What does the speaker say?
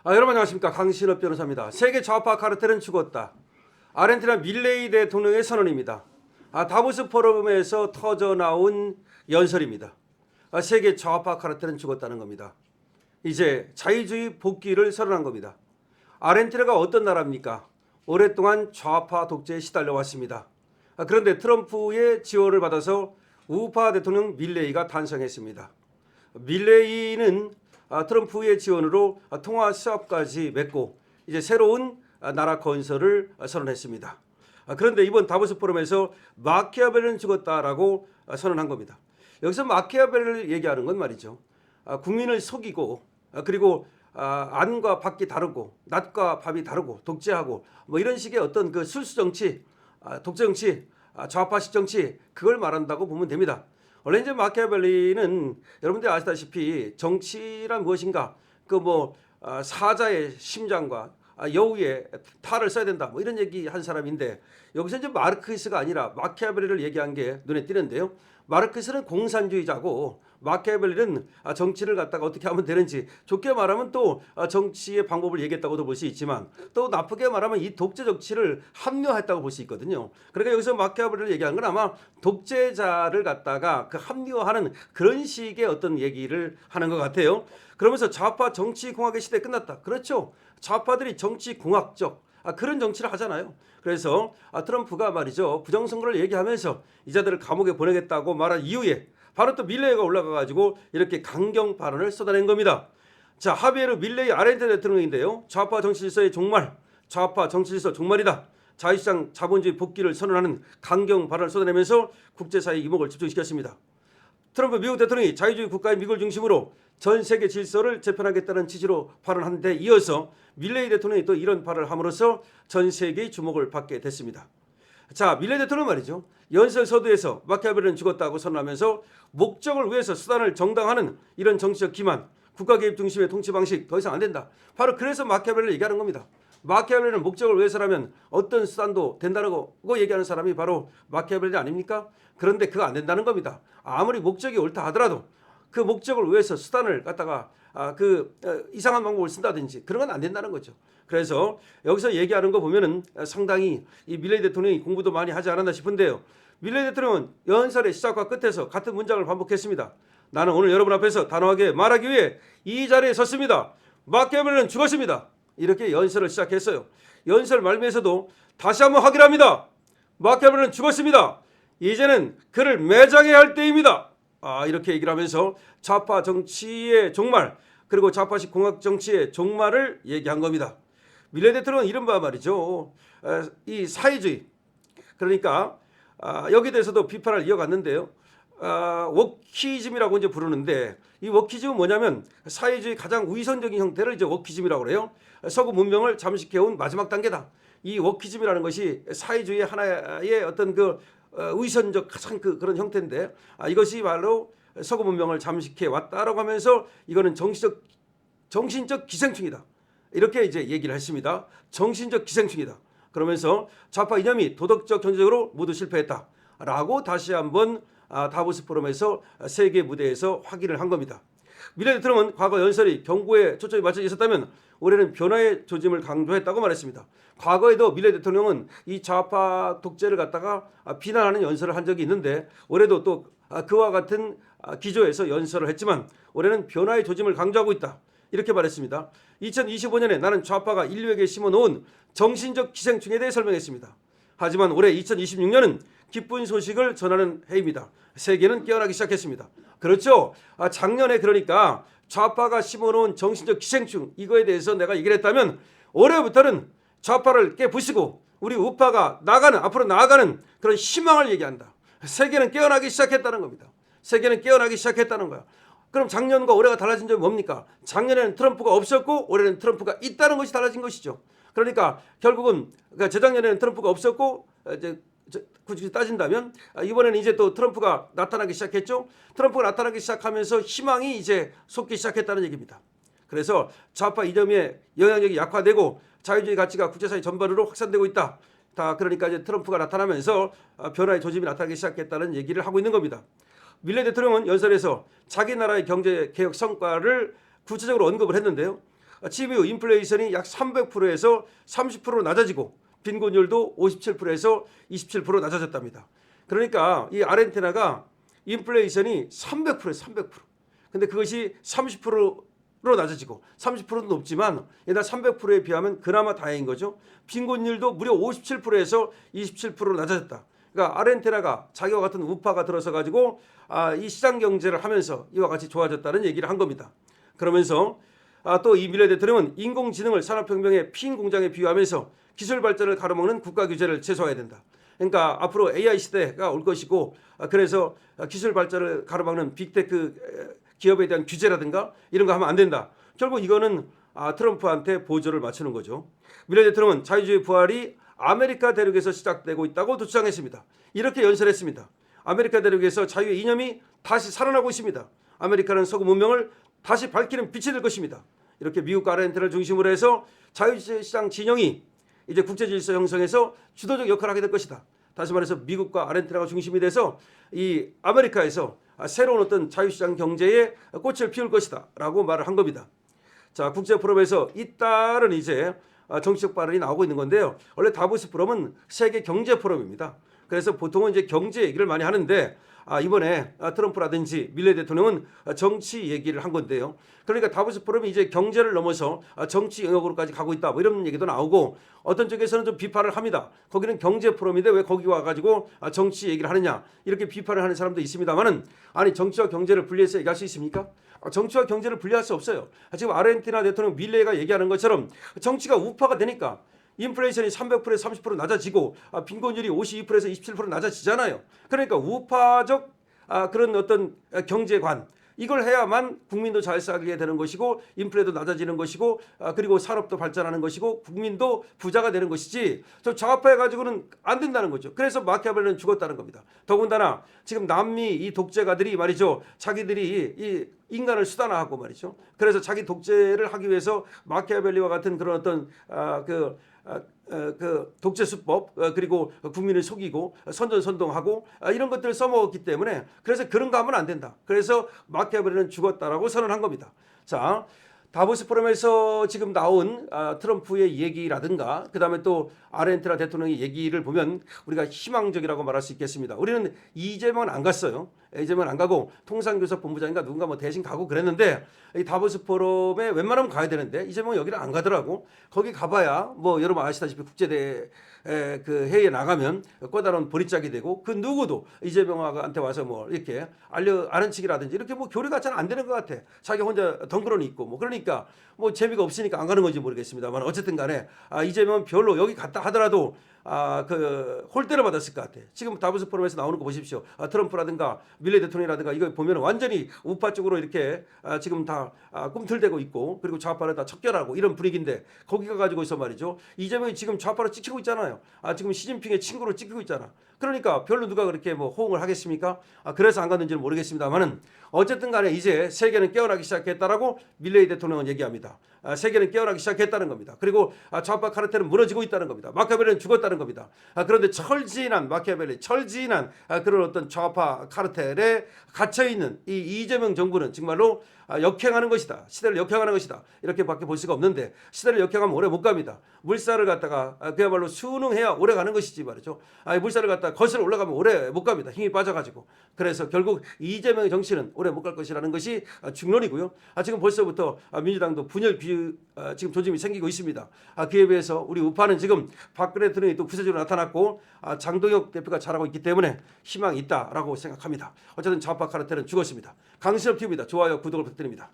여러분 안녕하십니까. 강신업 변호사입니다. 세계 좌파 카르텔은 죽었다. 아르헨티나 밀레이 대통령의 선언입니다. 다보스 포럼에서 터져나온 연설입니다. 세계 좌파 카르텔은 죽었다는 겁니다. 이제 자유주의 복귀를 선언한 겁니다. 아르헨티나가 어떤 나라입니까? 오랫동안 좌파 독재에 시달려 왔습니다. 그런데 트럼프의 지원을 받아서 우파 대통령 밀레이가 탄생했습니다. 밀레이는 트럼프의 지원으로 통화 수합까지 맺고 이제 새로운 나라 건설을 선언했습니다. 그런데 이번 다보스 포럼에서 마키아벨리는 죽었다라고 선언한 겁니다. 여기서 마키아벨리를 얘기하는 건 말이죠. 국민을 속이고 그리고 안과 밖이 다르고 낮과 밤이 다르고 독재하고 뭐 이런 식의 어떤 그 술수 정치, 독재 정치, 좌파식 정치 그걸 말한다고 보면 됩니다. 원래 이제 마키아벨리는 여러분들 아시다시피 정치란 무엇인가 그 사자의 심장과 여우의 탈을 써야 된다 뭐 이런 얘기 한 사람인데 여기서 이제 마르크스가 아니라 마키아벨리를 얘기한 게 눈에 띄는데요. 마르크스는 공산주의자고 마키아벨리는 정치를 갖다가 어떻게 하면 되는지 좋게 말하면 또 정치의 방법을 얘기했다고도 볼 수 있지만 또 나쁘게 말하면 이 독재 정치를 합리화했다고 볼 수 있거든요. 그러니까 여기서 마키아벨리를 얘기한 건 아마 독재자를 갖다가 그 합리화하는 그런 식의 어떤 얘기를 하는 것 같아요. 그러면서 좌파 정치공학의 시대 끝났다. 그렇죠. 좌파들이 정치공학적 그런 정치를 하잖아요. 그래서 트럼프가 말이죠. 부정선거를 얘기하면서 이자들을 감옥에 보내겠다고 말한 이후에 바로 또 밀레이가 올라가가지고 이렇게 강경 발언을 쏟아낸 겁니다. 자, 하비에르 밀레이 아르헨티나 대통령인데요. 좌파 정치 질서의 종말, 좌파 정치 질서 종말이다. 자유시장 자본주의 복귀를 선언하는 강경 발언을 쏟아내면서 국제사회의 이목을 집중시켰습니다. 트럼프 미국 대통령이 자유주의 국가의 미국을 중심으로 전 세계 질서를 재편하겠다는 취지로 발언한 데 이어서 밀레이 대통령이 또 이런 발언을 함으로써 전 세계의 주목을 받게 됐습니다. 자, 밀레이 대통령 말이죠. 연설 서두에서 마키아벨리는 죽었다고 선언하면서 목적을 위해서 수단을 정당화하는 이런 정치적 기만, 국가 개입 중심의 통치 방식 더 이상 안 된다. 바로 그래서 마키아벨리를 얘기하는 겁니다. 마키아벨리는 목적을 위해서라면 어떤 수단도 된다고 얘기하는 사람이 바로 마키아벨리 아닙니까? 그런데 그거 안 된다는 겁니다. 아무리 목적이 옳다 하더라도 그 목적을 위해서 수단을 갖다가 이상한 방법을 쓴다든지 그런 건 안 된다는 거죠. 그래서 여기서 얘기하는 거 보면은 상당히 이 밀레이 대통령이 공부도 많이 하지 않았나 싶은데요. 밀레이 대통령은 연설의 시작과 끝에서 같은 문장을 반복했습니다. 나는 오늘 여러분 앞에서 단호하게 말하기 위해 이 자리에 섰습니다. 마키아벨리는 죽었습니다. 이렇게 연설을 시작했어요. 연설 말미에서도 다시 한번 확인합니다. 마키아벨리는 죽었습니다. 이제는 그를 매장해야 할 때입니다. 이렇게 얘기를 하면서 좌파 정치의 종말 그리고 좌파식 공학 정치의 종말을 얘기한 겁니다. 밀레이 대통령은 이른바 말이죠. 이 사회주의 그러니까 여기에 대해서도 비판을 이어갔는데요. 워키즘이라고 이제 부르는데 이 워키즘은 뭐냐면 사회주의 가장 위선적인 형태를 이제 워키즘이라고 그래요. 서구 문명을 잠식해온 마지막 단계다. 이 워키즘이라는 것이 사회주의의 하나의 어떤 위선적 가장 그런 형태인데 이것이 바로 서구 문명을 잠식해 왔다라고 하면서 이거는 정신적 기생충이다. 이렇게 이제 얘기를 했습니다. 정신적 기생충이다. 그러면서 좌파 이념이 도덕적 경제적으로 모두 실패했다라고 다시 한번 다보스 포럼에서 세계 무대에서 확인을 한 겁니다. 밀레이 대통령은 과거 연설이 경고에 초점이 맞춰져 있었다면 올해는 변화의 조짐을 강조했다고 말했습니다. 과거에도 밀레이 대통령은 이 좌파 독재를 갖다가 비난하는 연설을 한 적이 있는데 올해도 또 그와 같은 기조에서 연설을 했지만 올해는 변화의 조짐을 강조하고 있다. 이렇게 말했습니다. 2025년에 나는 좌파가 인류에게 심어놓은 정신적 기생충에 대해 설명했습니다. 하지만 올해 2026년은 기쁜 소식을 전하는 해입니다. 세계는 깨어나기 시작했습니다. 그렇죠. 작년에 그러니까 좌파가 심어놓은 정신적 기생충 이거에 대해서 내가 얘기를 했다면 올해부터는 좌파를 깨부시고 우리 우파가 앞으로 나아가는 그런 희망을 얘기한다. 세계는 깨어나기 시작했다는 겁니다. 세계는 깨어나기 시작했다는 거야. 그럼 작년과 올해가 달라진 점이 뭡니까? 작년에는 트럼프가 없었고 올해는 트럼프가 있다는 것이 달라진 것이죠. 그러니까 결국은 재작년에는 트럼프가 없었고 이제 굳이 따진다면 이번에는 이제 또 트럼프가 나타나기 시작했죠. 트럼프가 나타나기 시작하면서 희망이 이제 솟기 시작했다는 얘기입니다. 그래서 좌파 이념의 영향력이 약화되고 자유주의 가치가 국제사회 전반으로 확산되고 있다. 그러니까 이제 트럼프가 나타나면서 변화의 조짐이 나타나기 시작했다는 얘기를 하고 있는 겁니다. 밀레이 대통령은 연설에서 자기 나라의 경제 개혁 성과를 구체적으로 언급을 했는데요. CBU 인플레이션이 약 300%에서 30% 낮아지고 빈곤율도 57%에서 27% 낮아졌답니다. 그러니까 이 아르헨티나가 인플레이션이 300%에 300%. 근데 그것이 30%로 낮아지고 30%도 높지만 옛날 300%에 비하면 그나마 다행인 거죠. 빈곤율도 무려 57%에서 27%로 낮아졌다. 그러니까 아르헨티나가 자기와 같은 우파가 들어서 가지고 이 시장 경제를 하면서 이와 같이 좋아졌다는 얘기를 한 겁니다. 그러면서 또 이 밀레이 대통령은 인공지능을 산업혁명의 피인 공장에 비유하면서 기술 발전을 가로막는 국가 규제를 제소해야 된다. 그러니까 앞으로 AI 시대가 올 것이고 그래서 기술 발전을 가로막는 빅테크 기업에 대한 규제라든가 이런 거 하면 안 된다. 결국 이거는 트럼프한테 보조를 맞추는 거죠. 밀레이 대통령은 자유주의 부활이 아메리카 대륙에서 시작되고 있다고 주장했습니다. 이렇게 연설했습니다. 아메리카 대륙에서 자유의 이념이 다시 살아나고 있습니다. 아메리카는 서구 문명을 다시 밝히는 빛이 될 것입니다. 이렇게 미국과 아르헨티나를 중심으로 해서 자유시장 진영이 이제 국제질서 형성에서 주도적 역할을 하게 될 것이다. 다시 말해서 미국과 아르헨티나가 중심이 돼서 이 아메리카에서 새로운 어떤 자유시장 경제에 꽃을 피울 것이다 라고 말을 한 겁니다. 자, 국제포럼에서 잇따른 이제 정치적 발언이 나오고 있는 건데요. 원래 다보스 포럼은 세계 경제 포럼입니다. 그래서 보통은 이제 경제 얘기를 많이 하는데 이번에 트럼프라든지 밀레이 대통령은 정치 얘기를 한 건데요. 그러니까 다보스 포럼이 이제 경제를 넘어서 정치 영역으로까지 가고 있다 뭐 이런 얘기도 나오고 어떤 쪽에서는 좀 비판을 합니다. 거기는 경제 포럼인데 왜 거기 와가지고 정치 얘기를 하느냐 이렇게 비판을 하는 사람도 있습니다만은 아니 정치와 경제를 분리해서 얘기할 수 있습니까? 정치와 경제를 분리할 수 없어요. 지금 아르헨티나 대통령 밀레이가 얘기하는 것처럼 정치가 우파가 되니까 인플레이션이 300%에서 30% 낮아지고 빈곤율이 52%에서 27% 낮아지잖아요. 그러니까 우파적 그런 어떤 경제관 이걸 해야만 국민도 잘 살게 되는 것이고 인플레도 낮아지는 것이고 그리고 산업도 발전하는 것이고 국민도 부자가 되는 것이지 좀 좌파해 가지고는 안 된다는 거죠. 그래서 마키아벨리는 죽었다는 겁니다. 더군다나 지금 남미 이 독재가들이 말이죠. 자기들이 이 인간을 수단화하고 말이죠. 그래서 자기 독재를 하기 위해서 마키아벨리와 같은 그런 어떤 그 독재 수법 그리고 국민을 속이고 선전선동하고 이런 것들을 써먹었기 때문에 그래서 그런 거 하면 안 된다. 그래서 마키아벨리는 죽었다라고 선언한 겁니다. 자, 다보스 포럼에서 지금 나온 트럼프의 얘기라든가 그다음에 또 아르헨티나 대통령의 얘기를 보면 우리가 희망적이라고 말할 수 있겠습니다. 우리는 이재명은 안 갔어요. 이재명은 안 가고 통상교섭본부장인가 누군가 뭐 대신 가고 그랬는데 이 다보스 포럼에 웬만하면 가야 되는데 이재명은 여기를 안 가더라고. 거기 가봐야 뭐 여러분 아시다시피 국제대회 그 회의에 나가면 꼬다로운 보릿짝이 되고 그 누구도 이재명한테 와서 뭐 이렇게 아는 척이라든지 이렇게 뭐 교류가 잘 안 되는 것 같아. 자기 혼자 덩그러니 있고 뭐 그러니까 뭐 재미가 없으니까 안 가는 건지 모르겠습니다만 어쨌든 간에 이재명은 별로 여기 갔다 하더라도 그 홀대를 받았을 것 같아. 지금 다보스 포럼에서 나오는 거 보십시오. 트럼프라든가 밀레이 대통령이라든가 이거 보면 완전히 우파 쪽으로 이렇게 지금 다 꿈틀대고 있고 그리고 좌파를 다 척결하고 이런 분위기인데 거기 가가지고 있어 말이죠. 이재명이 지금 좌파로 찍히고 있잖아요. 지금 시진핑의 친구로 찍히고 있잖아. 그러니까 별로 누가 그렇게 뭐 호응을 하겠습니까? 그래서 안 갔는지는 모르겠습니다만은 어쨌든 간에 이제 세계는 깨어나기 시작했다라고 밀레이 대통령은 얘기합니다. 세계는 깨어나기 시작했다는 겁니다. 그리고 좌파 카르텔은 무너지고 있다는 겁니다. 마키아벨리는 죽었다는 겁니다. 그런데 철진한 마키아벨리, 철진한 그런 어떤 좌파 카르텔에 갇혀있는 이 이재명 정부는 정말로 역행하는 것이다. 시대를 역행하는 것이다. 이렇게밖에 볼 수가 없는데 시대를 역행하면 오래 못 갑니다. 물살을 갖다가 그야말로 순응해야 오래 가는 것이지 말이죠. 물살을 갖다가 거슬러 올라가면 오래 못 갑니다. 힘이 빠져가지고. 그래서 결국 이재명의 정치는 오래 못 갈 것이라는 것이 중론이고요. 지금 벌써부터 민주당도 분열 지금 조짐이 생기고 있습니다. 그에 비해서 우리 우파는 지금 박근혜 대통령이 또 구세주로 나타났고 장동혁 대표가 잘하고 있기 때문에 희망이 있다라고 생각합니다. 어쨌든 좌파 카르텔은 죽었습니다. 강신업 TV입니다. 좋아요, 구독을 부탁드립니다.